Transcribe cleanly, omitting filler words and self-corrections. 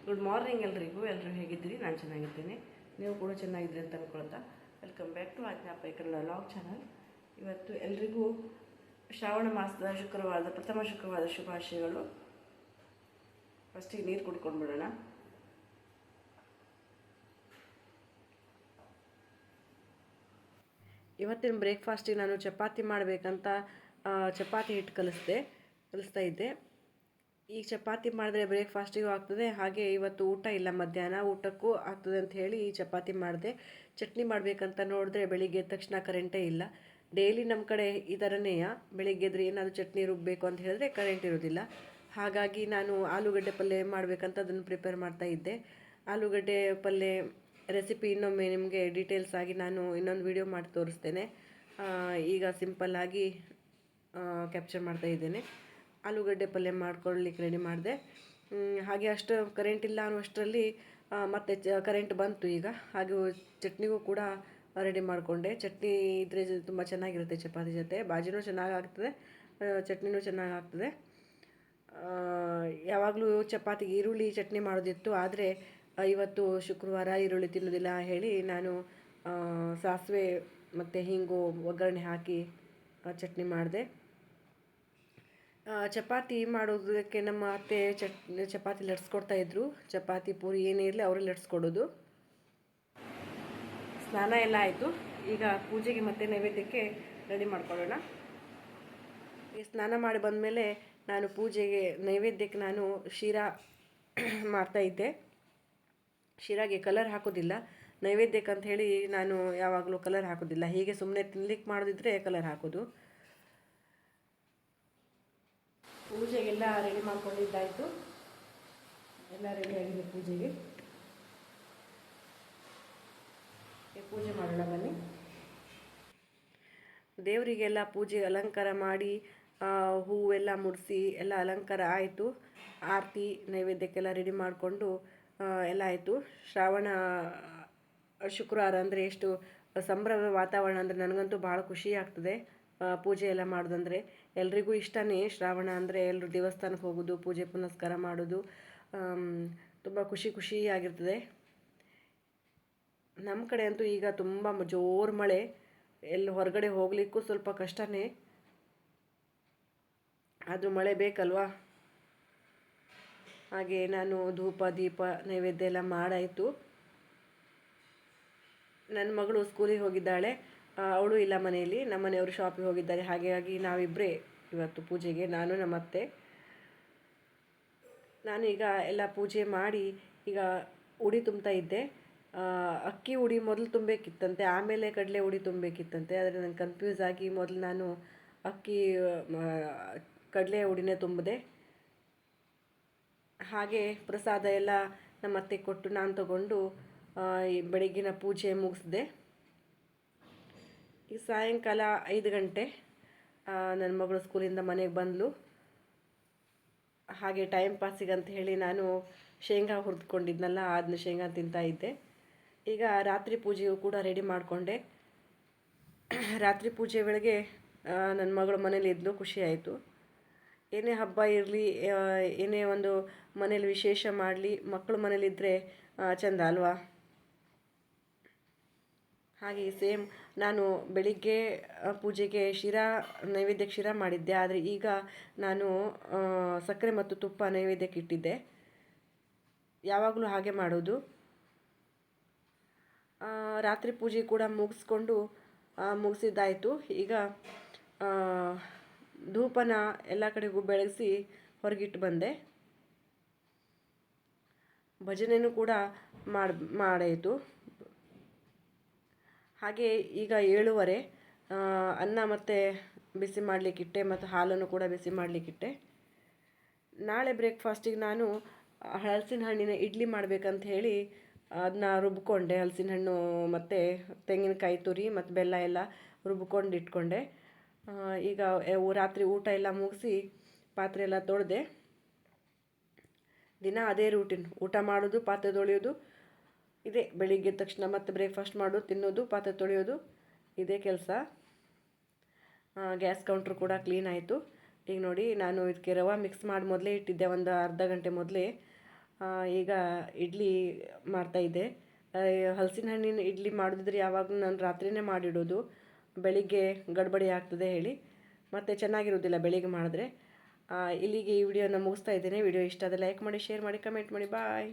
Good morning ಎಲ್ಲರೂ ಹೇಗಿದ್ದೀರಿ? ನಾನು ಚೆನ್ನಾಗಿದ್ದೀನಿ, ನೀವು ಕೂಡ ಚೆನ್ನಾಗಿದ್ದೀರಿ ಅಂತ ಅಂದ್ಕೊಳ್ತಾ welcome back to Ajna Pai Kannada vlog channel. ಇವತ್ತು ಎಲ್ರಿಗೂ ಶ್ರಾವಣ ಮಾಸದ ಪ್ರಥಮ ಶುಕ್ರವಾರದ ಶುಭಾಶಯಗಳು. ಫಸ್ಟಿಗೆ ನೀರು ಕುಡ್ಕೊಂಡು ಬಿಡೋಣ. ಇವತ್ತಿನ ಬ್ರೇಕ್ಫಾಸ್ಟಿಗೆ ನಾನು ಚಪಾತಿ ಮಾಡಬೇಕಂತ ಚಪಾತಿ ಹಿಟ್ಟು ಕಲಿಸ್ತಾ ಇದ್ದೆ. ಈಗ ಚಪಾತಿ ಮಾಡಿದ್ರೆ ಬ್ರೇಕ್ಫಾಸ್ಟಿಗೂ ಆಗ್ತದೆ, ಹಾಗೆ ಇವತ್ತು ಊಟ ಇಲ್ಲ, ಮಧ್ಯಾಹ್ನ ಊಟಕ್ಕೂ ಆಗ್ತದೆ ಅಂತ ಹೇಳಿ ಈ ಚಪಾತಿ ಮಾಡಿದೆ. ಚಟ್ನಿ ಮಾಡಬೇಕಂತ ನೋಡಿದ್ರೆ ಬೆಳಿಗ್ಗೆ ಎದ್ದ ತಕ್ಷಣ ಕರೆಂಟೇ ಇಲ್ಲ. ಡೈಲಿ ನಮ್ಮ ಕಡೆ ಈ ಥರನೇ, ಬೆಳಿಗ್ಗೆ ಎದ್ರೆ ಏನಾದರೂ ಚಟ್ನಿ ರುಬ್ಬಬೇಕು ಅಂತ ಹೇಳಿದ್ರೆ ಕರೆಂಟ್ ಇರೋದಿಲ್ಲ. ಹಾಗಾಗಿ ನಾನು ಆಲೂಗಡ್ಡೆ ಪಲ್ಯ ಮಾಡಬೇಕಂತ ಅದನ್ನು ಪ್ರಿಪೇರ್ ಮಾಡ್ತಾ ಇದ್ದೆ. ಆಲೂಗಡ್ಡೆ ಪಲ್ಯ ರೆಸಿಪಿ ಇನ್ನೊಮ್ಮೆ ನಿಮಗೆ ಡೀಟೇಲ್ಸ್ ಆಗಿ ನಾನು ಇನ್ನೊಂದು ವಿಡಿಯೋ ಮಾಡಿ ತೋರಿಸ್ತೇನೆ. ಈಗ ಸಿಂಪಲ್ಲಾಗಿ ಕ್ಯಾಪ್ಚರ್ ಮಾಡ್ತಾ ಇದ್ದೇನೆ. ಆಲೂಗಡ್ಡೆ ಪಲ್ಯ ಮಾಡ್ಕೊಳ್ಳಿಕ್ಕೆ ರೆಡಿ ಮಾಡಿದೆ. ಹಾಗೆ ಅಷ್ಟು ಕರೆಂಟ್ ಇಲ್ಲ ಅನ್ನೋಷ್ಟರಲ್ಲಿ ಮತ್ತೆ ಕರೆಂಟ್ ಬಂತು. ಈಗ ಹಾಗೆ ಚಟ್ನಿಗೂ ಕೂಡ ರೆಡಿ ಮಾಡಿಕೊಂಡೆ. ಚಟ್ನಿ ಇದ್ದರೆ ತುಂಬ ಚೆನ್ನಾಗಿರುತ್ತೆ ಚಪಾತಿ ಜೊತೆ. ಬಾಜಿನೂ ಚೆನ್ನಾಗಾಗ್ತದೆ, ಚಟ್ನಿನೂ ಚೆನ್ನಾಗಾಗ್ತದೆ. ಯಾವಾಗಲೂ ಚಪಾತಿಗೆ ಈರುಳ್ಳಿ ಚಟ್ನಿ ಮಾಡೋದಿತ್ತು, ಆದರೆ ಇವತ್ತು ಶುಕ್ರವಾರ ಈರುಳ್ಳಿ ತಿನ್ನೋದಿಲ್ಲ ಹೇಳಿ ನಾನು ಸಾಸಿವೆ ಮತ್ತು ಹಿಂಗು ಒಗ್ಗರಣೆ ಹಾಕಿ ಚಟ್ನಿ ಮಾಡಿದೆ. ಚಪಾತಿ ಮಾಡೋದಕ್ಕೆ ನಮ್ಮ ಅತ್ತೆ ಚಪಾತಿ ಲಟ್ಸ್ಕೊಡ್ತಾಯಿದ್ರು. ಚಪಾತಿ ಪೂರಿ ಏನೇ ಇರಲಿ ಅವರೇ ಲಟ್ಸ್ಕೊಡೋದು. ಸ್ನಾನ ಎಲ್ಲ ಆಯಿತು. ಈಗ ಪೂಜೆಗೆ ಮತ್ತು ನೈವೇದ್ಯಕ್ಕೆ ರೆಡಿ ಮಾಡ್ಕೊಳ್ಳೋಣ. ಈ ಸ್ನಾನ ಮಾಡಿ ಬಂದಮೇಲೆ ನಾನು ಪೂಜೆಗೆ ನೈವೇದ್ಯಕ್ಕೆ ನಾನು ಶಿರಾ ಮಾಡ್ತಾಯಿದ್ದೆ. ಶಿರಾಗೆ ಕಲರ್ ಹಾಕೋದಿಲ್ಲ, ನೈವೇದ್ಯಕ್ಕೆ ಅಂತ ಹೇಳಿ ನಾನು ಯಾವಾಗಲೂ ಕಲರ್ ಹಾಕೋದಿಲ್ಲ. ಹೀಗೆ ಸುಮ್ಮನೆ ತಿನ್ಲಿಕ್ಕೆ ಮಾಡೋದಿದ್ರೆ ಕಲರ್ ಹಾಕೋದು. ಪೂಜೆಗೆಲ್ಲ ರೆಡಿ ಮಾಡ್ಕೊಂಡಿದ್ದಾಯಿತು. ಎಲ್ಲ ರೆಡಿಯಾಗಿದೆ ಪೂಜೆಗೆ. ಪೂಜೆ ಮಾಡೋಣ ಬನ್ನಿ. ದೇವರಿಗೆಲ್ಲ ಪೂಜೆ ಅಲಂಕಾರ ಮಾಡಿ ಹೂವೆಲ್ಲ ಮುಡಿಸಿ ಎಲ್ಲ ಅಲಂಕಾರ ಆಯಿತು. ಆರತಿ ನೈವೇದ್ಯಕ್ಕೆಲ್ಲ ರೆಡಿ ಮಾಡಿಕೊಂಡು ಎಲ್ಲ ಆಯಿತು. ಶ್ರಾವಣ ಶುಕ್ರವಾರ ಅಂದರೆ ಎಷ್ಟು ಸಂಭ್ರಮ ವಾತಾವರಣ ಅಂದರೆ ನನಗಂತೂ ಭಾಳ ಖುಷಿ ಆಗ್ತದೆ. ಪೂಜೆ ಎಲ್ಲ ಮಾಡೋದಂದರೆ ಎಲ್ರಿಗೂ ಇಷ್ಟನೇ. ಶ್ರಾವಣ ಅಂದರೆ ಎಲ್ಲರೂ ದೇವಸ್ಥಾನಕ್ಕೆ ಹೋಗೋದು, ಪೂಜೆ ಪುನಸ್ಕಾರ ಮಾಡೋದು ತುಂಬ ಖುಷಿಯಾಗಿರ್ತದೆ. ನಮ್ಮ ಕಡೆ ಅಂತೂ ಈಗ ತುಂಬ ಜೋರು ಮಳೆ, ಎಲ್ಲಿ ಹೊರಗಡೆ ಹೋಗಲಿಕ್ಕೂ ಸ್ವಲ್ಪ ಕಷ್ಟನೇ. ಆದರೂ ಮಳೆ ಬೇಕಲ್ವಾ. ಹಾಗೆ ನಾನು ಧೂಪ ದೀಪ ನೈವೇದ್ಯ ಎಲ್ಲ ಮಾಡಾಯಿತು. ನನ್ನ ಮಗಳು ಸ್ಕೂಲಿಗೆ ಹೋಗಿದ್ದಾಳೆ, ಅವಳು ಇಲ್ಲ ಮನೆಯಲ್ಲಿ. ನಮ್ಮ ಮನೆಯವರು ಶಾಪಿಗೆ ಹೋಗಿದ್ದಾರೆ. ಹಾಗಾಗಿ ನಾವಿಬ್ಬರೇ ಇವತ್ತು ಪೂಜೆಗೆ, ನಾನು ನಮ್ಮ ಅತ್ತೆ. ನಾನು ಈಗ ಎಲ್ಲ ಪೂಜೆ ಮಾಡಿ ಈಗ ಉಡಿ ತುಂಬ್ತಾ ಇದ್ದೆ. ಅಕ್ಕಿ ಉಡಿ ಮೊದಲು ತುಂಬಬೇಕಿತ್ತಂತೆ, ಆಮೇಲೆ ಕಡಲೆ ಉಡಿ ತುಂಬಬೇಕಿತ್ತಂತೆ. ಆದರೆ ನನಗೆ ಕನ್ಫ್ಯೂಸ್ ಆಗಿ ಮೊದಲು ನಾನು ಅಕ್ಕಿ ಕಡಲೆ ಉಡಿನೇ ತುಂಬಿದೆ. ಹಾಗೆ ಪ್ರಸಾದ ಎಲ್ಲ ನಮ್ಮ ಅತ್ತೆ ಕೊಟ್ಟು ನಾನು ತಗೊಂಡು ಈ ಬೆಳಗ್ಗಿನ ಪೂಜೆ ಮುಗಿಸಿದೆ. ಈ ಸಾಯಂಕಾಲ 5 ಗಂಟೆ ನನ್ನ ಮಗಳು ಸ್ಕೂಲಿಂದ ಮನೆಗೆ ಬಂದಳು. ಹಾಗೆ ಟೈಮ್ ಪಾಸಿಗಂತ ಹೇಳಿ ನಾನು ಶೇಂಗಾ ಹುರಿದುಕೊಂಡಿದ್ನಲ್ಲ, ಅದನ್ನ ಶೇಂಗಾ ತಿಂತಾಯಿದ್ದೆ. ಈಗ ರಾತ್ರಿ ಪೂಜೆಯು ಕೂಡ ರೆಡಿ ಮಾಡಿಕೊಂಡೆ. ರಾತ್ರಿ ಪೂಜೆ ವೇಳೆಗೆ ನನ್ನ ಮಗಳು ಮನೇಲಿ ಇದ್ಲು, ಖುಷಿ ಆಯಿತು. ಏನೇ ಹಬ್ಬ ಇರಲಿ, ಏನೇ ಒಂದು ಮನೇಲಿ ವಿಶೇಷ ಮಾಡಲಿ, ಮಕ್ಕಳು ಮನೇಲಿದ್ದರೆ ಚೆಂದ ಅಲ್ವಾ. ಹಾಗೆ ಸೇಮ್ ನಾನು ಬೆಳಿಗ್ಗೆ ಪೂಜೆಗೆ ನೈವೇದ್ಯಕ್ಕೆ ಶಿರಾ ಮಾಡಿದ್ದೆ, ಆದರೆ ಈಗ ನಾನು ಸಕ್ಕರೆ ಮತ್ತು ತುಪ್ಪ ನೈವೇದ್ಯಕ್ಕೆ ಇಟ್ಟಿದ್ದೆ. ಯಾವಾಗಲೂ ಹಾಗೆ ಮಾಡೋದು. ರಾತ್ರಿ ಪೂಜೆ ಕೂಡ ಮುಗಿಸಿದ್ದಾಯಿತು. ಈಗ ಧೂಪನ ಎಲ್ಲ ಕಡೆಗೂ ಬೆಳಗಿಸಿ ಹೊರಗಿಟ್ಟು ಬಂದೆ. ಭಜನೆಯೂ ಕೂಡ ಮಾಡಾಯಿತು. ಹಾಗೆ ಈಗ 7:15 ಅನ್ನ ಮತ್ತು ಬಿಸಿ ಮಾಡಲಿಕ್ಕಿಟ್ಟೆ, ಮತ್ತು ಹಾಲನ್ನು ಕೂಡ ಬಿಸಿ ಮಾಡಲಿಕ್ಕಿಟ್ಟೆ. ನಾಳೆ ಬ್ರೇಕ್ಫಾಸ್ಟಿಗೆ ನಾನು ಹಲಸಿನ ಹಣ್ಣಿನ ಇಡ್ಲಿ ಮಾಡಬೇಕಂತ ಹೇಳಿ ಅದನ್ನ ರುಬ್ಕೊಂಡೆ. ಹಲಸಿನ ಹಣ್ಣು ಮತ್ತು ತೆಂಗಿನಕಾಯಿ ತುರಿ ಮತ್ತು ಬೆಲ್ಲ ಎಲ್ಲ ರುಬ್ಕೊಂಡು ಇಟ್ಕೊಂಡೆ. ಈಗ ರಾತ್ರಿ ಊಟ ಎಲ್ಲ ಮುಗಿಸಿ ಪಾತ್ರೆ ಎಲ್ಲ ತೊಳೆದೆ. ದಿನ ಅದೇ ರೂಟೀನ್, ಊಟ ಮಾಡೋದು, ಪಾತ್ರೆ ತೊಳೆಯೋದು, ಇದೇ ಬೆಳಿಗ್ಗೆ ತಕ್ಷಣ ಮತ್ತೆ ಬ್ರೇಕ್ಫಾಸ್ಟ್ ಮಾಡೋದು, ತಿನ್ನೋದು, ಪಾತ್ರೆ ತೊಳೆಯೋದು, ಇದೇ ಕೆಲಸ. ಗ್ಯಾಸ್ ಕೌಂಟ್ರ್ ಕೂಡ ಕ್ಲೀನ್ ಆಯಿತು. ಈಗ ನೋಡಿ, ನಾನು ಇದಕ್ಕೆ ರವೆ ಮಿಕ್ಸ್ ಮಾಡಿ ಮೊದಲೇ ಇಟ್ಟಿದ್ದೆ, ಒಂದು ಅರ್ಧ ಗಂಟೆ ಮೊದಲೇ. ಈಗ ಇಡ್ಲಿ ಮಾಡ್ತಾಯಿದ್ದೆ. ಹಲಸಿನ ಹಣ್ಣಿನ ಇಡ್ಲಿ ಮಾಡೋದಿದ್ರೆ ಯಾವಾಗಲೂ ನಾನು ರಾತ್ರಿಯೇ ಮಾಡಿಡೋದು, ಬೆಳಿಗ್ಗೆ ಗಡ್ಬಡಿ ಆಗ್ತದೆ ಹೇಳಿ, ಮತ್ತು ಚೆನ್ನಾಗಿರೋದಿಲ್ಲ ಬೆಳಿಗ್ಗೆ ಮಾಡಿದ್ರೆ. ಇಲ್ಲಿಗೆ ಈ ವಿಡಿಯೋನ ಮುಗಿಸ್ತಾ ಇದ್ದೇನೆ. ವಿಡಿಯೋ ಇಷ್ಟ ಆದರೆ ಲೈಕ್ ಮಾಡಿ, ಶೇರ್ ಮಾಡಿ, ಕಮೆಂಟ್ ಮಾಡಿ. ಬಾಯ್.